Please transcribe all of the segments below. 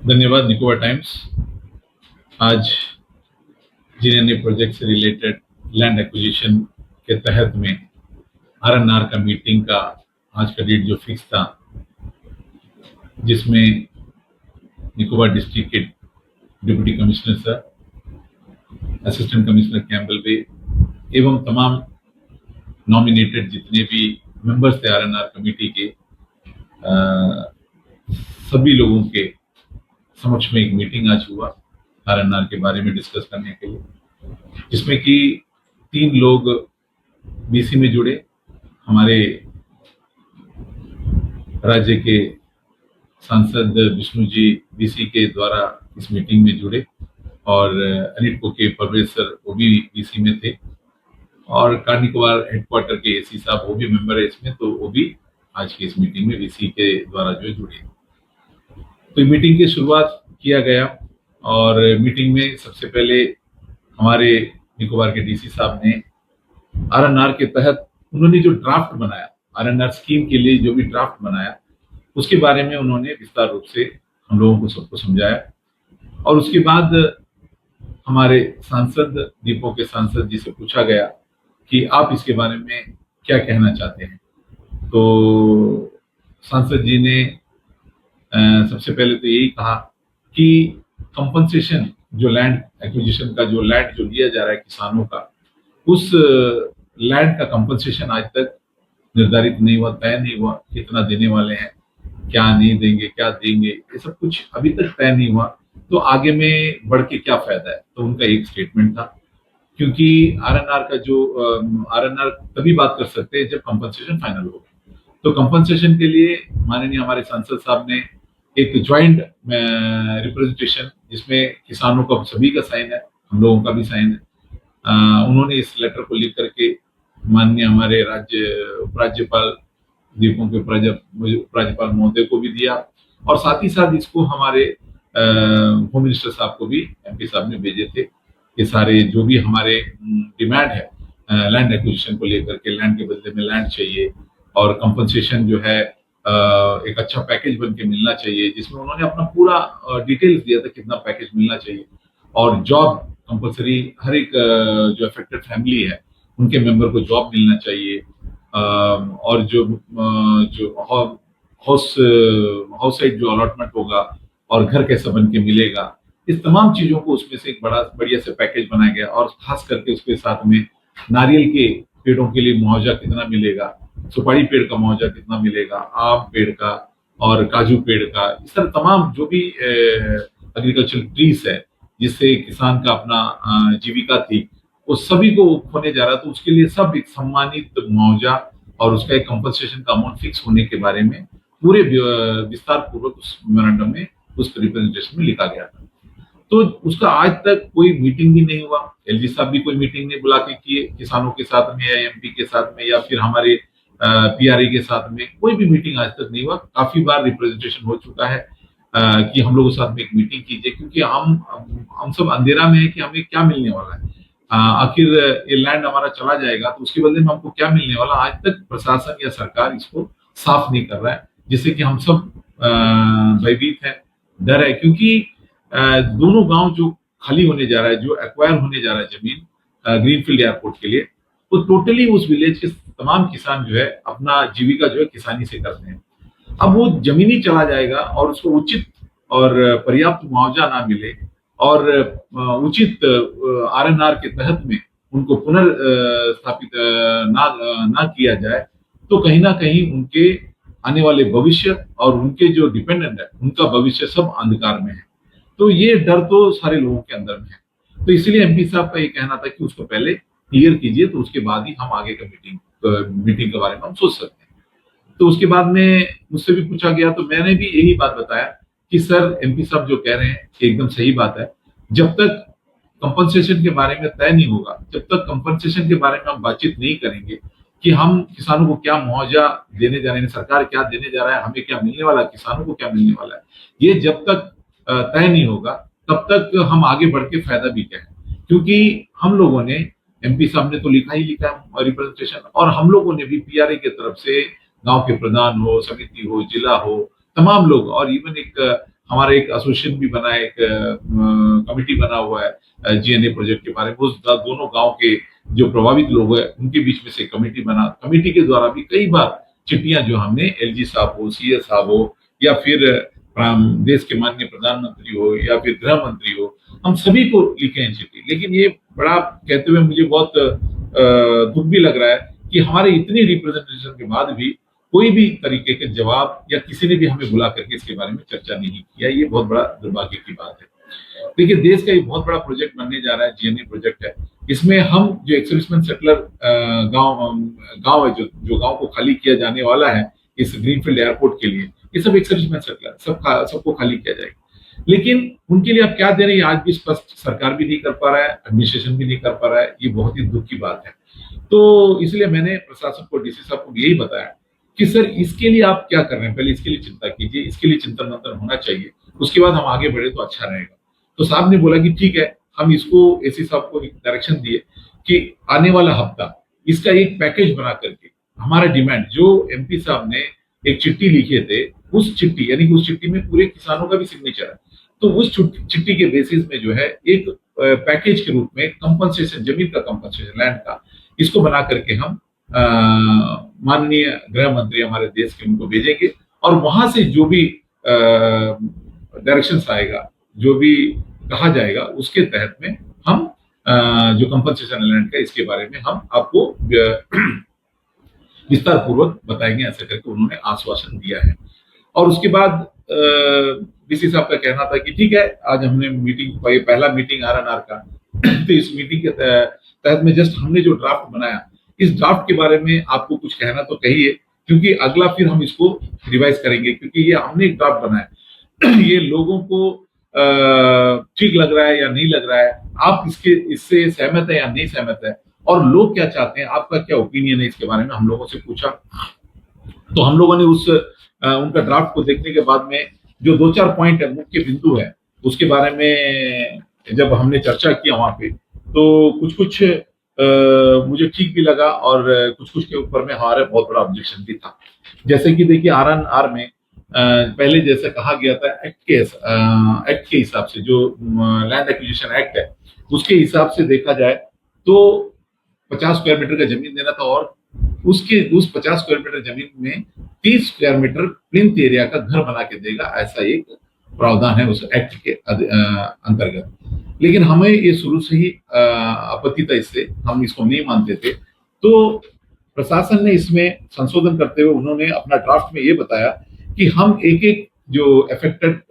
धन्यवाद निकोबार टाइम्स। आज GNA project से रिलेटेड लैंड एक्विजिशन के तहत में आरएनआर का मीटिंग का आज का डेट जो फिक्स था, जिसमें निकोबार डिस्ट्रिक्ट के deputy commissioner sir, assistant commissioner Campbell Bay एवं तमाम नॉमिनेटेड जितने भी मेंबर्स थे आरएनआर कमेटी के, सभी लोगों के समक्ष में एक मीटिंग आज हुआ आरएनआर के बारे में डिस्कस करने के लिए, जिसमें कि 3 लोग बीसी में जुड़े। हमारे राज्य के सांसद विष्णु जी बीसी के द्वारा इस मीटिंग में जुड़े और अनिटको के परवेज सर वो भी बीसी में थे और कार्निकोबार हेडक्वार्टर के एसी साहब वो भी मेंबर है इसमें, तो वो भी आज की इस मीटिंग में बीसी के द्वारा जो जुड़े। तो मीटिंग की शुरुआत किया गया और मीटिंग में सबसे पहले हमारे निकोबार के डीसी साहब ने आरएनआर के तहत उन्होंने जो ड्राफ्ट बनाया, आरएनआर स्कीम के लिए जो भी ड्राफ्ट बनाया, उसके बारे में उन्होंने विस्तार रूप से हम लोगों को सबको समझाया। और उसके बाद हमारे सांसद दीपो के सांसद जी से पूछा गया कि आप इसके बारे में क्या कहना चाहते हैं। तो सांसद जी ने सबसे पहले तो यही कहा कि कंपनसेशन जो लैंड एक्विजिशन का जो लैंड जो लिया जा रहा है किसानों का, उस लैंड का कंपनसेशन आज तक निर्धारित नहीं हुआ, तय नहीं हुआ, कितना देने वाले हैं, क्या नहीं देंगे, क्या देंगे, ये सब कुछ अभी तक तय नहीं हुआ। तो आगे में बढ़ के क्या फायदा है, तो उनका एक स्टेटमेंट था। क्योंकि आरएनआर का जो आरएनआर तभी बात कर सकते हैं जब कंपनसेशन फाइनल हो। तो कंपनसेशन के लिए माननीय हमारे सांसद साहब ने एक ज्वाइंट रिप्रेजेंटेशन, जिसमें किसानों का सभी का साइन है, हम लोगों का भी साइन है, उन्होंने इस लेटर को लिख करके माननीय हमारे उपराज्यपाल दीपों के उपराज्यपाल महोदय को भी दिया और साथ ही साथ इसको हमारे होम मिनिस्टर साहब को भी एमपी साहब ने भेजे थे। ये सारे जो भी हमारे डिमांड है लैंड एक्विजिशन को लेकर के, लैंड के बदले में लैंड चाहिए और कंपनसेशन जो है एक अच्छा पैकेज बन के मिलना चाहिए, जिसमें उन्होंने अपना पूरा डिटेल्स दिया था कितना पैकेज मिलना चाहिए और जॉब कंपलसरी हर एक जो अफेक्टेड फैमिली है उनके मेंबर को जॉब मिलना चाहिए और जो हाउस साइड जो अलॉटमेंट होगा और घर कैसा बन के मिलेगा, इस तमाम चीजों को उसमें से एक बड़ा बढ़िया से पैकेज बनाया गया और खास करके उसके साथ में नारियल के पेड़ों के लिए मुआवजा कितना मिलेगा, सुपारी पेड़ का मुआवजा कितना मिलेगा, आम पेड़ का और काजू पेड़ का, इस तरह तमाम जो भी एग्रीकल्चरल ट्रीज है जिससे किसान का अपना जीविका थी, वो सभी को होने जा रहा, तो उसके लिए सब एक सम्मानित मुआवजा और उसका एक कंपनसेशन का अमाउंट फिक्स होने के बारे में पूरे विस्तार पूर्वक उस मेमोरेंडम में, उस रिप्रेजेंटेशन में लिखा गया था। तो उसका आज तक कोई मीटिंग भी नहीं हुआ, एलजी साहब भी कोई मीटिंग नहीं बुला के किए किसानों के साथ में या एमपी के साथ में या फिर हमारे पीआरए के साथ में, कोई भी मीटिंग आज तक नहीं हुआ। काफी बार रिप्रेजेंटेशन हो चुका है कि हम लोगों के साथ में एक मीटिंग कीजिए, क्योंकि हम सब अंधेरा में है कि हमें क्या मिलने वाला है, आखिर ये लैंड हमारा चला जाएगा तो उसके बदले में हमको क्या मिलने वाला, आज तक प्रशासन या सरकार इसको साफ नहीं कर रहा है, जिससे कि हम सब भयभीत है, डर है। क्योंकि दोनों गांव जो खाली होने जा रहा है, जो एक्वायर होने जा रहा है जमीन ग्रीनफील्ड एयरपोर्ट के लिए, वो टोटली उस विलेज के तमाम किसान जो है अपना जीविका जो है किसानी से करते हैं। अब वो जमीन ही चला जाएगा और उसको उचित और पर्याप्त मुआवजा ना मिले और उचित आरएनआर के तहत में उनको पुनर्स्थापित ना किया जाए, तो कहीं ना कहीं उनके आने वाले भविष्य और उनके जो डिपेंडेंट है उनका भविष्य सब अंधकार में है। तो ये डर तो सारे लोगों के अंदर में है। तो इसीलिए एमपी साहब का ये कहना था कि उसको पहले क्लियर कीजिए, तो उसके बाद ही हम आगे का मीटिंग के बारे में हम सोच सकते हैं। तो उसके बाद में मुझसे भी पूछा गया, तो मैंने भी यही बात बताया कि सर एमपी साहब जो कह रहे हैं एकदम सही बात है। जब तक कंपनसेशन के बारे में तय नहीं होगा, जब तक कंपनसेशन के बारे में हम बातचीत नहीं करेंगे कि हम किसानों को क्या मुआवजा देने जा रहे हैं, सरकार क्या देने जा रहा है, हमें क्या मिलने वाला है, किसानों को क्या मिलने वाला है, ये जब तक तय नहीं होगा तब तक हम आगे बढ़ के फायदा भी क्या है। क्योंकि हम लोगों ने, एमपी साहब ने तो लिखा ही लिखा है रिप्रेजेंटेशन, और हम लोगों ने भी पीआरए की तरफ से गांव के प्रधान हो, समिति हो, जिला हो, तमाम लोग और इवन एक हमारा एक एसोसिएशन भी बना है, एक कमिटी बना हुआ है जीएनए प्रोजेक्ट के बारे में। उस दोनों गांव के जो प्रभावित लोग हैं उनके बीच में से कमेटी बना, कमेटी के द्वारा भी कई बार चिट्ठियां जो हमने एलजी साहब हो, सीएस साहब हो, या फिर देश के माननीय प्रधानमंत्री हो, या फिर गृह मंत्री हो, हम सभी को लिखे हैं चिट्ठी। लेकिन ये बड़ा कहते हुए मुझे बहुत दुख भी लग रहा है कि हमारे इतनी रिप्रेजेंटेशन के बाद भी कोई भी तरीके के जवाब, या किसी ने भी हमें बुला करके इसके बारे में चर्चा नहीं किया। ये बहुत बड़ा दुर्भाग्य की बात है। देखिए, देश का एक बहुत बड़ा प्रोजेक्ट बनने जा रहा है, जीएनए प्रोजेक्ट है। इसमें हम जो एक्सर्विसमैन सेटलर गांव है, जो गांव को खाली किया जाने वाला है इस ग्रीनफील्ड एयरपोर्ट के लिए, ये सब एक्सर्विसमैन सेटलर सबको खाली किया जाएगा। लेकिन उनके लिए आप क्या दे रहे हैं, आज भी स्पष्ट सरकार भी नहीं कर पा रहा है, एडमिनिस्ट्रेशन भी नहीं कर पा रहा है। ये बहुत ही दुख की बात है। तो इसलिए मैंने प्रशासन को, डीसी साहब को यही बताया कि सर, इसके लिए आप क्या कर रहे हैं, पहले इसके लिए चिंता कीजिए, इसके लिए चिंतन मंथन होना चाहिए, उसके बाद हम आगे बढ़े तो अच्छा रहेगा। तो साहब ने बोला कि ठीक है, हम इसको एसी साहब को डायरेक्शन दिए कि आने वाला हफ्ता इसका एक पैकेज बना करके, हमारा डिमांड जो एमपी साहब ने एक चिट्ठी लिखे थे, उस चिट्ठी, यानी कि उस चिट्ठी में पूरे किसानों का भी सिग्नेचर है, तो उस चिट्ठी के बेसिस में जो है एक पैकेज के रूप में कंपनसेशन, जमीन का कंपनसेशन, लैंड का, इसको बना करके हम माननीय गृह मंत्री हमारे देश के, उनको भेजेंगे। और वहां से जो भी डायरेक्शन आएगा, जो भी कहा जाएगा, उसके तहत में हम जो कंपनसेशन लैंड का, इसके बारे में हम आपको विस्तार पूर्वक बताएंगे, ऐसा करके उन्होंने आश्वासन दिया है। और उसके बाद डीसी साहब का कहना था कि ठीक है, आज हमने मीटिंग, पहला मीटिंग आरएनआर का, तो इस मीटिंग के तहत में जस्ट हमने जो ड्राफ्ट बनाया, इस ड्राफ्ट के बारे में आपको कुछ कहना तो कहिए, क्योंकि अगला फिर हम इसको रिवाइज करेंगे, क्योंकि ये हमने एक ड्राफ्ट बनाया, ये लोगों को ठीक लग रहा है या नहीं लग रहा है, आप इससे सहमत है या नहीं सहमत है, और लोग क्या चाहते हैं, आपका क्या ओपिनियन है, इसके बारे में हम लोगों से पूछा। तो हम लोगों ने उनका ड्राफ्ट को देखने के बाद में जो 2-4 पॉइंट है, मुख्य बिंदु है, उसके बारे में जब हमने चर्चा किया वहां पे, तो कुछ मुझे ठीक भी लगा, और कुछ के ऊपर में हमारा बहुत बड़ा ऑब्जेक्शन भी था। जैसे कि देखिए, आरएनआर में पहले जैसे कहा गया था, एक्ट के हिसाब से, जो लैंड एक्विजिशन एक्ट है, उसके हिसाब से देखा जाए तो 50 स्क्वायर मीटर का जमीन देना था, और उस 50 स्क्वायर मीटर जमीन में 30 स्क्वायर मीटर प्लिंथ एरिया का घर बना के देगा, ऐसा एक प्रावधान है उस एक्ट के अंतर्गत। लेकिन हमें ये शुरू से ही आपत्ति था, इससे हम इसको नहीं मानते थे। तो प्रशासन ने इसमें संशोधन करते हुए उन्होंने अपना ड्राफ्ट में ये बताया कि हम एक जो अफेक्टेड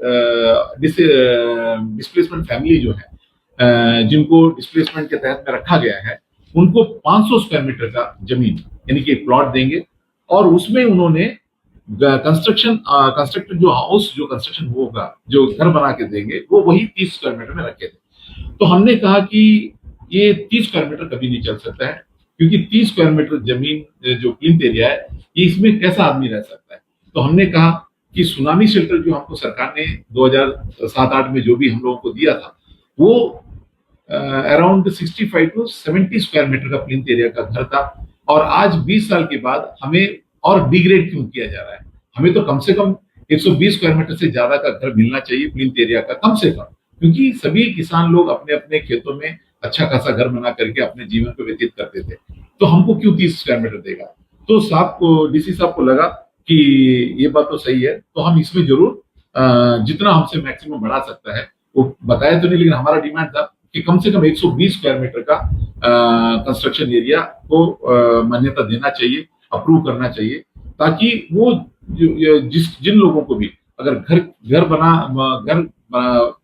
डिस्प्लेसमेंट फैमिली जो है, जिनको डिस्प्लेसमेंट के तहत में रखा गया है, उनको 500 स्क्वायर मीटर का जमीन, यानी कि एक प्लॉट देंगे, और उसमें उन्होंने कंस्ट्रक्टेड जो हाउस, जो कंस्ट्रक्शन होगा, जो घर बना के देंगे, वो वही 30 स्क्वायर मीटर में रखे थे। तो हमने कहा कि ये 30 स्क्वायर मीटर कभी नहीं चल सकता है, क्योंकि 30 स्क्वायर मीटर जमीन जो प्लिंथ एरिया है, ये इसमें कैसा आदमी रह सकता है। तो हमने कहा कि सुनामी शेल्टर जो हमको सरकार ने 2007-8 में जो भी हम लोगों को दिया था, वो अराउंड 65 to 70 स्क्वायर मीटर का प्लिंथ एरिया का घर था, और आज 20 साल के बाद हमें और डिग्रेड क्यों किया जा रहा है। हमें तो कम से कम 120 स्क्वायर मीटर से ज्यादा का घर मिलना चाहिए प्लिंथ एरिया का, कम से कम, क्योंकि सभी किसान लोग अपने अपने खेतों में अच्छा खासा घर बना करके अपने जीवन को व्यतीत करते थे। तो हमको क्यों 30 स्क्वायर मीटर देगा। तो साहब को, डीसी साहब को लगा कि ये बात तो सही है, तो हम इसमें जरूर जितना हमसे मैक्सिमम बढ़ा सकता है वो बताया तो नहीं, लेकिन हमारा डिमांड था कि कम से कम 120 स्क्वायर मीटर का कंस्ट्रक्शन एरिया को मान्यता देना चाहिए, अप्रूव करना चाहिए, ताकि वो जिन लोगों को भी अगर घर बना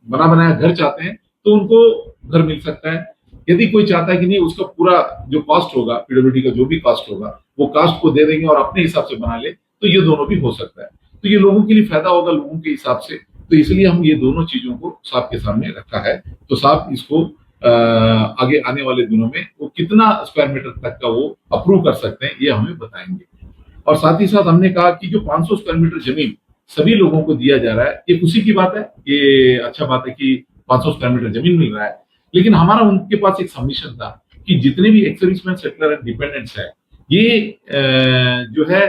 बनाया घर चाहते हैं, तो उनको घर मिल सकता है। यदि कोई चाहता है कि नहीं, उसका पूरा जो कॉस्ट होगा, पीडब्ल्यूडी का जो भी कॉस्ट होगा, वो कॉस्ट को दे देंगे और अपने हिसाब से बना ले, तो ये दोनों भी हो सकता है। तो ये लोगों के लिए फायदा होगा, लोगों के हिसाब से। तो इसलिए हम ये दोनों चीजों को साहब के सामने रखा है। तो साहब इसको आगे आने वाले दिनों में वो कितना स्क्वायर मीटर तक का वो अप्रूव कर सकते हैं, ये हमें बताएंगे। और साथ ही साथ हमने कहा कि जो 500 स्क्वायर मीटर जमीन सभी लोगों को दिया जा रहा है, ये खुशी की बात है, ये अच्छा बात है कि 500 स्क्वायर मीटर जमीन मिल रहा है। लेकिन हमारा उनके पास एक सबमिशन था कि जितने भी एक्स-सर्विसमैन सेटलर एंड डिपेंडेंट्स है, ये जो है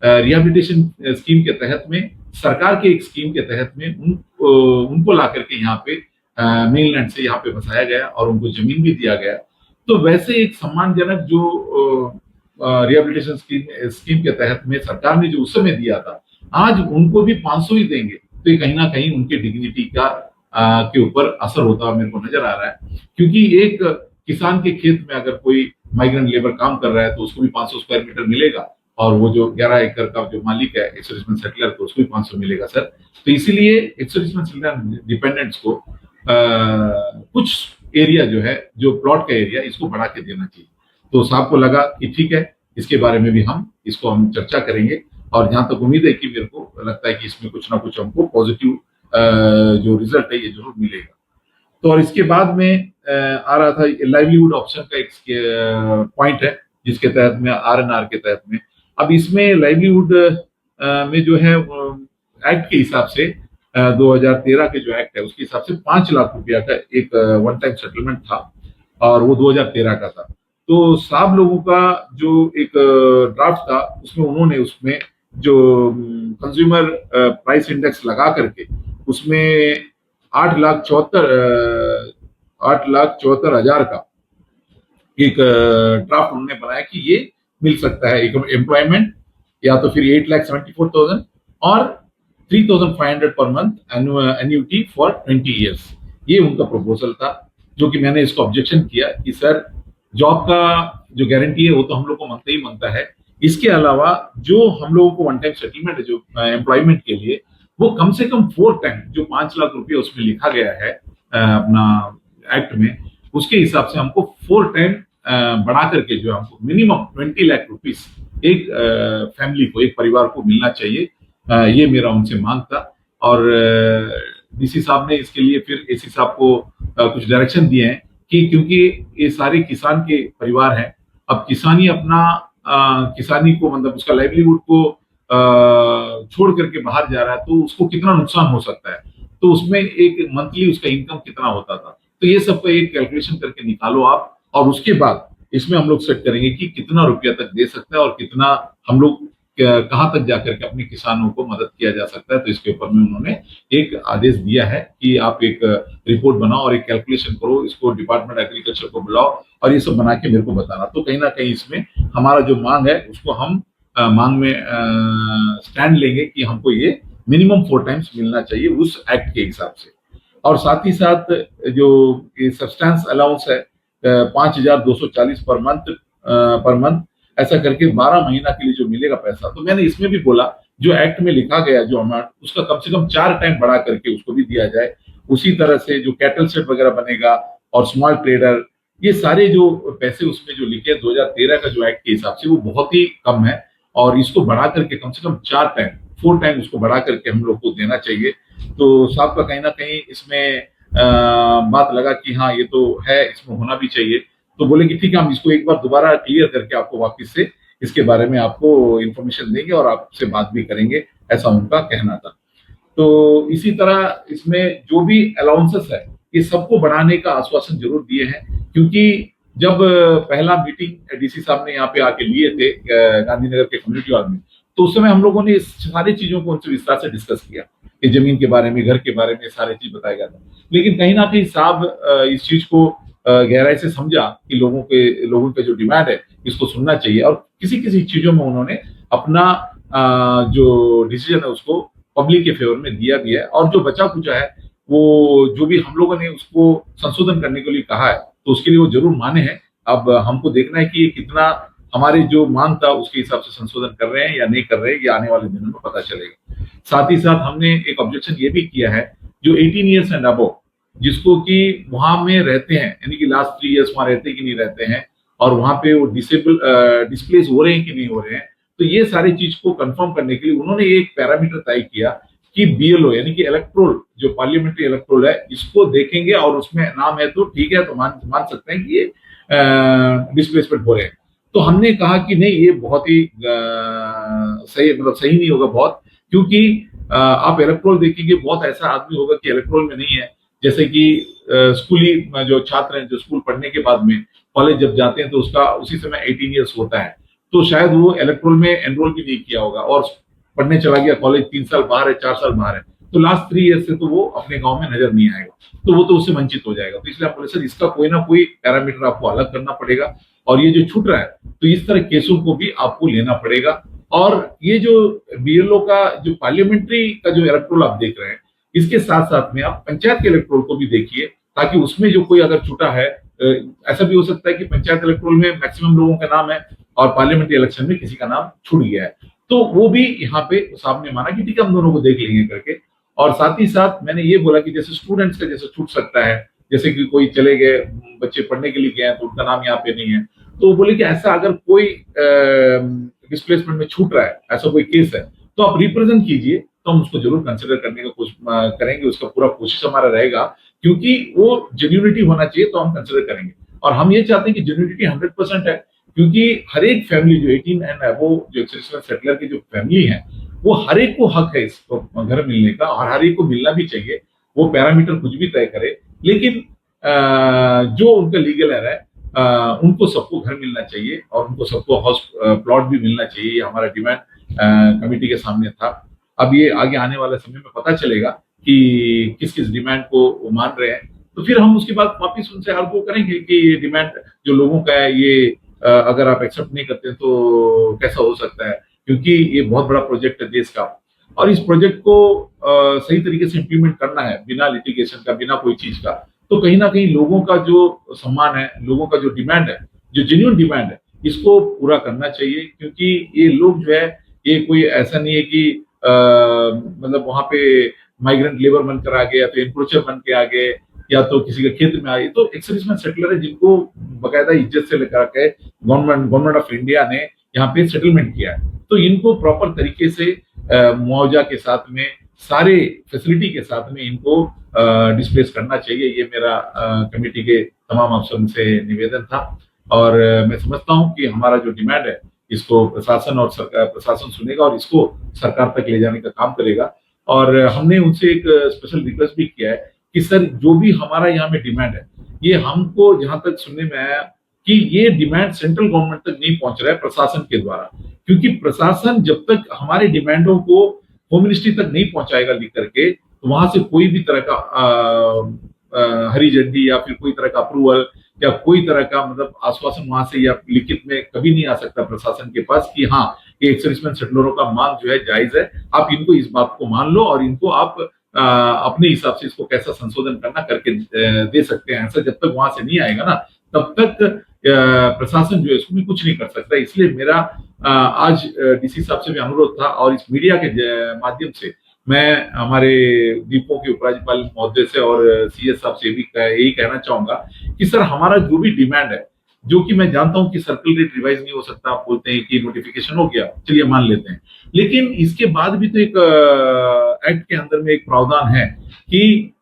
रिहेबिलिटेशन स्कीम के तहत में सरकार के एक स्कीम के तहत में उनको ला करके यहाँ पे मेनलैंड से यहाँ पे बसाया गया और उनको जमीन भी दिया गया। तो वैसे एक सम्मानजनक जो रिहेबिलिटेशन स्कीम के तहत में सरकार ने जो उस समय दिया था, आज उनको भी 500 ही देंगे, तो ये कहीं ना कहीं उनके डिग्निटी का के ऊपर असर होता हुआ मेरे को नजर आ रहा है। क्योंकि एक किसान के खेत में अगर कोई माइग्रेंट लेबर काम कर रहा है तो उसको भी 500 स्क्वायर मीटर मिलेगा, और वो जो 11 एकड़ का जो मालिक है एक्स सर्विसमैन सेटलर, तो उसको भी 500 मिलेगा सर। तो इसीलिए एक्स सर्विसमैन सेटलर डिपेंडेंट्स को कुछ एरिया जो है, जो प्लॉट का एरिया, इसको बढ़ा के देना चाहिए। तो साहब को लगा कि ठीक है, इसके बारे में भी हम चर्चा करेंगे, और जहां तक उम्मीद है कि मेरे को लगता है कि इसमें कुछ ना कुछ हमको पॉजिटिव जो रिजल्ट है ये जरूर मिलेगा। तो और इसके बाद में आ रहा था लाइवलीहुड ऑप्शन का एक पॉइंट है, जिसके तहत में आरएनआर के तहत में, अब इसमें लाइवलीहुड में जो है एक्ट के हिसाब से 2013 के जो एक्ट है उसके हिसाब से 5 लाख रुपया का एक वन टाइम सेटलमेंट था, और वो 2013 का था। तो साहब लोगों का जो एक ड्राफ्ट था उसमें उन्होंने उसमें जो कंज्यूमर प्राइस इंडेक्स लगा करके उसमें 8,74,000 का एक ड्राफ्ट उन्होंने बनाया कि ये मिल सकता है एक एम्प्लॉयमेंट, या तो फिर 8,74,000 और 3,500 per month annuity for 20 years. ये उनका प्रपोजल था, जो कि मैंने इसको ऑब्जेक्शन किया कि सर, जॉब का जो गारंटी है वो तो हम लोग को मनता ही मनता है। इसके अलावा जो हम लोगों को वन टाइम सेटलमेंट है जो एम्प्लॉयमेंट के लिए, वो कम से कम 4 टाइम जो 5 लाख रुपये उसमें लिखा गया है अपना एक्ट में, उसके हिसाब से हमको 4 टाइम बढ़ा करके जो हमको मिनिमम 20 लाख रुपीस एक फैमिली को, एक परिवार को मिलना चाहिए। ये मेरा उनसे मांग था, और डीसी साहब ने इसके लिए फिर एसी साहब को कुछ डायरेक्शन दिए हैं कि क्योंकि ये सारे किसान के परिवार हैं, अब किसानी अपना किसानी को मतलब उसका लाइवलीहुड को छोड़ करके बाहर जा रहा है, तो उसको कितना नुकसान हो सकता है, तो उसमें एक मंथली उसका इनकम कितना होता था, तो ये सब का एक कैलकुलेशन करके निकालो आप, और उसके बाद इसमें हम लोग सेट करेंगे कि कितना रुपया तक दे सकता है और कितना हम लोग कहाँ तक जाकर के अपने किसानों को मदद किया जा सकता है। तो इसके ऊपर में उन्होंने एक आदेश दिया है कि आप एक रिपोर्ट बनाओ और एक कैलकुलेशन करो, इसको डिपार्टमेंट एग्रीकल्चर को बुलाओ और ये सब बना के मेरे को बताना। तो कहीं ना कहीं इसमें हमारा जो मांग है उसको हम मांग में स्टैंड लेंगे कि हमको ये मिनिमम 4 टाइम्स मिलना चाहिए उस एक्ट के हिसाब से। और साथ ही साथ जो सब्सटेंस अलाउंस है 5,240 पर मंथ, ऐसा करके 12 महीना के लिए जो मिलेगा पैसा, तो मैंने इसमें भी बोला जो एक्ट में लिखा गया जो अमाउंट, उसका कम से कम 4 टाइम बढ़ा करके उसको भी दिया जाए। उसी तरह से जो कैटल सेट वगैरह बनेगा और स्मॉल ट्रेडर, ये सारे जो पैसे उसमें जो लिखे 2013 का जो एक्ट के हिसाब से वो बहुत ही कम है, और इसको बढ़ा करके कम से कम 4 टाइम उसको बढ़ा करके हम लोग को देना चाहिए। तो साहब का कहीं ना कहीं इसमें बात लगा कि हाँ ये तो है, इसमें होना भी चाहिए। तो बोले कि ठीक है, हम इसको एक बार दोबारा क्लियर करके आपको वापस से इसके बारे में आपको इंफॉर्मेशन देंगे और आपसे बात भी करेंगे, ऐसा उनका कहना था। तो इसी तरह इसमें जो भी अलाउंसेस है ये सबको बढ़ाने का आश्वासन जरूर दिए हैं, क्योंकि जब पहला मीटिंग डीसी साहब ने यहाँ पे आके लिए थे गांधीनगर के कम्युनिटी हॉल में, तो उस समय हम लोगों ने इस सारी चीजों को उनसे विस्तार से डिस्कस किया कि जमीन के बारे में, घर के बारे में सारी चीज बताया गया था। लेकिन कहीं ना कहीं साहब इस चीज को गहराई से समझा कि लोगों का जो डिमांड है इसको सुनना चाहिए, और किसी किसी चीजों में उन्होंने अपना जो डिसीजन है उसको पब्लिक के फेवर में दिया भी है, और जो बचा कुचा है वो जो भी हम लोगों ने उसको संशोधन करने के लिए कहा है तो उसके लिए वो जरूर माने हैं। अब हमको देखना है कि ये कितना हमारी जो मांग था उसके हिसाब से संशोधन कर रहे हैं या नहीं कर रहे हैं, ये आने वाले दिनों में पता चलेगा। साथ ही साथ हमने एक ऑब्जेक्शन ये भी किया है, जो 18 ईयर्स एंड अबव जिसको कि वहां में रहते हैं, यानी कि लास्ट 3 ईयर्स वहां रहते कि नहीं रहते हैं, और वहां पे वो डिस्प्लेस हो रहे हैं कि नहीं हो रहे हैं, तो ये सारी चीज को कंफर्म करने के लिए उन्होंने एक पैरामीटर तय किया कि बीएलओ यानी कि इलेक्ट्रोल, जो पार्लियामेंट्री इलेक्ट्रोल है, इसको देखेंगे और उसमें नाम है तो ठीक है, तो मान सकते हैं कि ये डिस्प्लेसमेंट हो रहे हैं। तो हमने कहा कि नहीं, ये बहुत ही सही, मतलब सही नहीं होगा बहुत, क्योंकि आप इलेक्ट्रोल देखेंगे, बहुत ऐसा आदमी होगा कि इलेक्ट्रोल में नहीं है, जैसे कि स्कूली जो छात्र हैं जो स्कूल पढ़ने के बाद में कॉलेज जब जाते हैं तो उसका उसी समय 18 ईयर्स होता है, तो शायद वो इलेक्ट्रोल में एनरोल भी नहीं किया होगा, और पढ़ने चला गया कॉलेज, 3 साल बाहर है, 4 साल बाहर है, तो लास्ट 3 ईयर से तो वो अपने गांव में नजर नहीं आएगा, तो वो तो उससे वंचित हो जाएगा। तो इसलिए आप बोले सर इसका कोई ना कोई पैरामीटर आपको अलग करना पड़ेगा, और ये जो छूट रहा है तो इस तरह केसों को भी आपको लेना पड़ेगा। और ये जो बीएलओ का जो पार्लियामेंट्री का जो इलेक्टोरल आप देख रहे हैं, इसके साथ साथ में आप पंचायत के इलेक्टोरल को भी देखिए, ताकि उसमें जो कोई अगर छूटा है, ऐसा भी हो सकता है कि पंचायत इलेक्टोरल में मैक्सिमम लोगों का नाम है और पार्लियामेंट्री इलेक्शन में किसी का नाम छूट गया है, तो वो भी यहाँ पे साहब ने माना कि ठीक है हम दोनों को देख लेंगे करके। और साथ ही साथ मैंने ये बोला कि जैसे स्टूडेंट्स का जैसे छूट सकता है, जैसे कि कोई चले गए बच्चे पढ़ने के लिए गए हैं तो उनका नाम यहाँ पे नहीं है, तो बोले कि ऐसा अगर कोई डिस्प्लेसमेंट में छूट रहा है, ऐसा कोई केस है, तो आप रिप्रेजेंट कीजिए, तो हम उसको जरूर कंसिडर करने का करेंगे, उसका पूरा कोशिश हमारा रहेगा, क्योंकि वो जेन्युइनिटी होना चाहिए तो हम कंसिडर करेंगे। और हम ये चाहते हैं कि जेन्युइनिटी 100% है, क्योंकि हर एक फैमिली जो 18 एंड अबव जो एक्सेसिबल सेटलर की जो फैमिली है, वो हर एक को हक है इसको घर मिलने का, और हर एक को मिलना भी चाहिए, वो पैरामीटर कुछ भी तय करे, लेकिन जो उनका लीगल है उनको सबको घर मिलना चाहिए और उनको सबको हाउस प्लॉट भी मिलना चाहिए। ये हमारा डिमांड कमेटी के सामने था। अब ये आगे आने वाले समय में पता चलेगा कि किस किस डिमांड को वो मान रहे हैं, तो फिर हम उसके बाद वापिस उनसे आर्गू करेंगे कि ये डिमांड जो लोगों का है, ये अगर आप एक्सेप्ट नहीं करते तो कैसा हो सकता है, क्योंकि ये बहुत बड़ा प्रोजेक्ट है देश का, और इस प्रोजेक्ट को सही तरीके से इम्प्लीमेंट करना है बिना लिटिगेशन का, बिना कोई चीज का, तो कहीं ना कहीं लोगों का जो सम्मान है, लोगों का जो डिमांड है, जो जेन्युइन डिमांड है, इसको पूरा करना चाहिए। क्योंकि ये लोग जो है, ये कोई ऐसा नहीं है कि मतलब वहां पे माइग्रेंट लेबर बनकर आ गए, या तो एनक्रोचर बन के आ गए, या तो किसी के खेत में आ गए, तो एक्सर्विसमेंट सेटलर है जिनको बकायदा इज्जत से लेकर के गवर्नमेंट ऑफ इंडिया ने यहाँ पे सेटलमेंट किया है, तो इनको प्रॉपर तरीके से मुआवजा के साथ में, सारे फैसिलिटी के साथ में इनको डिस्प्लेस करना चाहिए। ये मेरा कमेटी के तमाम अफसरों से निवेदन था, और मैं समझता हूं कि हमारा जो डिमांड है, इसको प्रशासन और सरकार, प्रशासन सुनेगा और इसको सरकार तक ले जाने का काम करेगा। और हमने उनसे एक स्पेशल रिक्वेस्ट भी किया है कि सर जो भी हमारा यहाँ में डिमांड है, ये हमको जहां तक सुनने में आया कि ये डिमांड सेंट्रल गवर्नमेंट तक नहीं पहुंच रहा है प्रशासन के द्वारा, क्योंकि प्रशासन जब तक हमारे डिमांडों को होम मिनिस्ट्री तक नहीं पहुंचाएगा लिख करके, तो वहां से कोई भी तरह का हरी झंडी या फिर कोई तरह का अप्रूवल या कोई तरह का मतलब आश्वासन वहां से या लिखित में कभी नहीं आ सकता प्रशासन के पास कि हाँ, ये एक्सर्विसमेंट सेटलरों का मांग जो है जायज है, आप इनको इस बात को मान लो और इनको आप अपने हिसाब से इसको कैसा संशोधन करना करके दे सकते हैं। ऐसा जब तक वहां से नहीं आएगा ना, तब तक प्रशासन जो है इसको भी कुछ नहीं कर सकता। इसलिए मेरा आज डीसी साहब से भी अनुरोध था, और इस मीडिया के माध्यम से मैं हमारे दीपों के उपराज्यपाल महोदय से और सीएस साहब से भी यही कहना चाहूंगा कि सर हमारा जो भी डिमांड है, जो कि मैं जानता हूं कि सर्कल रेट रिवाइज नहीं हो सकता, आप बोलते हैं कि नोटिफिकेशन हो गया, चलिए मान लेते हैं, लेकिन इसके बाद भी तो एक एक्ट के अंदर में एक प्रावधान है कि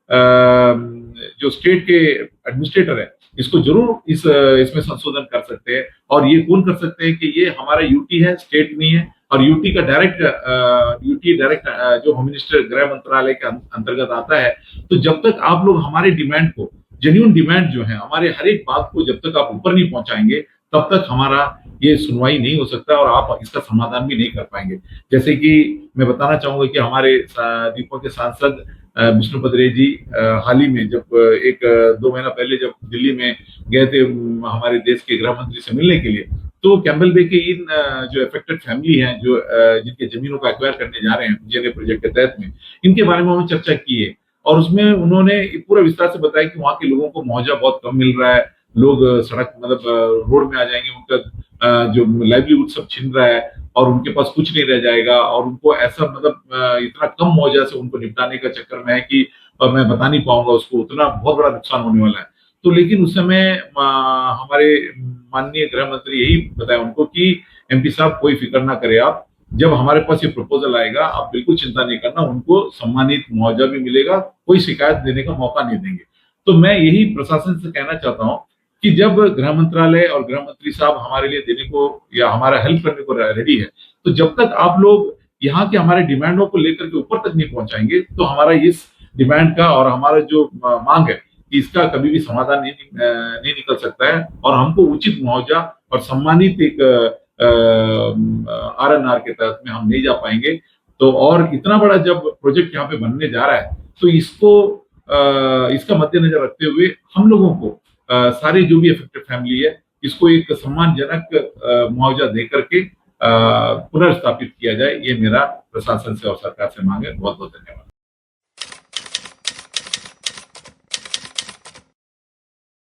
जो स्टेट के एडमिनिस्ट्रेटर है, इसको जरूर इसमें संशोधन कर सकते हैं। और ये कौन कर सकते हैं कि ये हमारा यूटी है, स्टेट नहीं है, और यूटी का डायरेक्ट जो होम मिनिस्टर गृह मंत्रालय के अंतर्गत आता है। तो जब तक आप लोग हमारे डिमांड को, जेन्युइन डिमांड जो है, हमारे हर एक बात को जब तक आप ऊपर नहीं पहुंचाएंगे, तब तक हमारा ये सुनवाई नहीं हो सकता और आप इसका समाधान भी नहीं कर पाएंगे। जैसे कि मैं बताना चाहूंगा कि हमारे दीपक के सांसद विष्णुपद रे जी हाल ही में जब 2 महीना पहले जब दिल्ली में गए थे हमारे देश के गृह मंत्री से मिलने के लिए, तो कैम्बल बे के इन जो अफेक्टेड फैमिली हैं, जो जिनके जमीनों को एक्वायर करने जा रहे हैं जीएनए प्रोजेक्ट के तहत में, इनके बारे में हमने चर्चा की है, और उसमें उन्होंने पूरा विस्तार से बताया कि वहाँ के लोगों को मुआवजा बहुत कम मिल रहा है, लोग सड़क मतलब रोड में आ जाएंगे, उनका जो लाइवलीहुड सब छिन रहा है और उनके पास कुछ नहीं रह जाएगा, और उनको ऐसा मतलब इतना कम मुआवजा से उनको निपटाने का चक्कर में है कि मैं बता नहीं पाऊंगा उसको, उतना बहुत बड़ा नुकसान होने वाला है। तो लेकिन उस समय हमारे माननीय गृह मंत्री यही बताया उनको कि एमपी साहब कोई फिक्र ना करे आप, जब हमारे पास ये प्रपोजल आएगा आप बिल्कुल चिंता नहीं करना, उनको सम्मानित मुआवजा भी मिलेगा, कोई शिकायत देने का मौका नहीं देंगे। तो मैं यही प्रशासन से कहना चाहता हूँ कि जब गृह मंत्रालय और गृह मंत्री साहब हमारे लिए देने को या हमारा हेल्प करने को रेडी है, तो जब तक आप लोग यहाँ के हमारे डिमांडों को लेकर के ऊपर तक नहीं पहुंचाएंगे, तो हमारा इस डिमांड का और हमारा जो मांग है, इसका कभी भी समाधान नहीं निकल सकता है, और हमको उचित मुआवजा और सम्मानित एक आरएनआर के तहत में हम नहीं जा पाएंगे। तो और इतना बड़ा जब प्रोजेक्ट यहाँ पे बनने जा रहा है तो इसका मद्देनजर रखते हुए हम लोगों को सारे जो भी अफेक्टेड फैमिली है इसको एक सम्मानजनक मुआवजा दे करके पुनर्स्थापित किया जाए, ये मेरा प्रशासन से और सरकार से मांग है। बहुत बहुत धन्यवाद।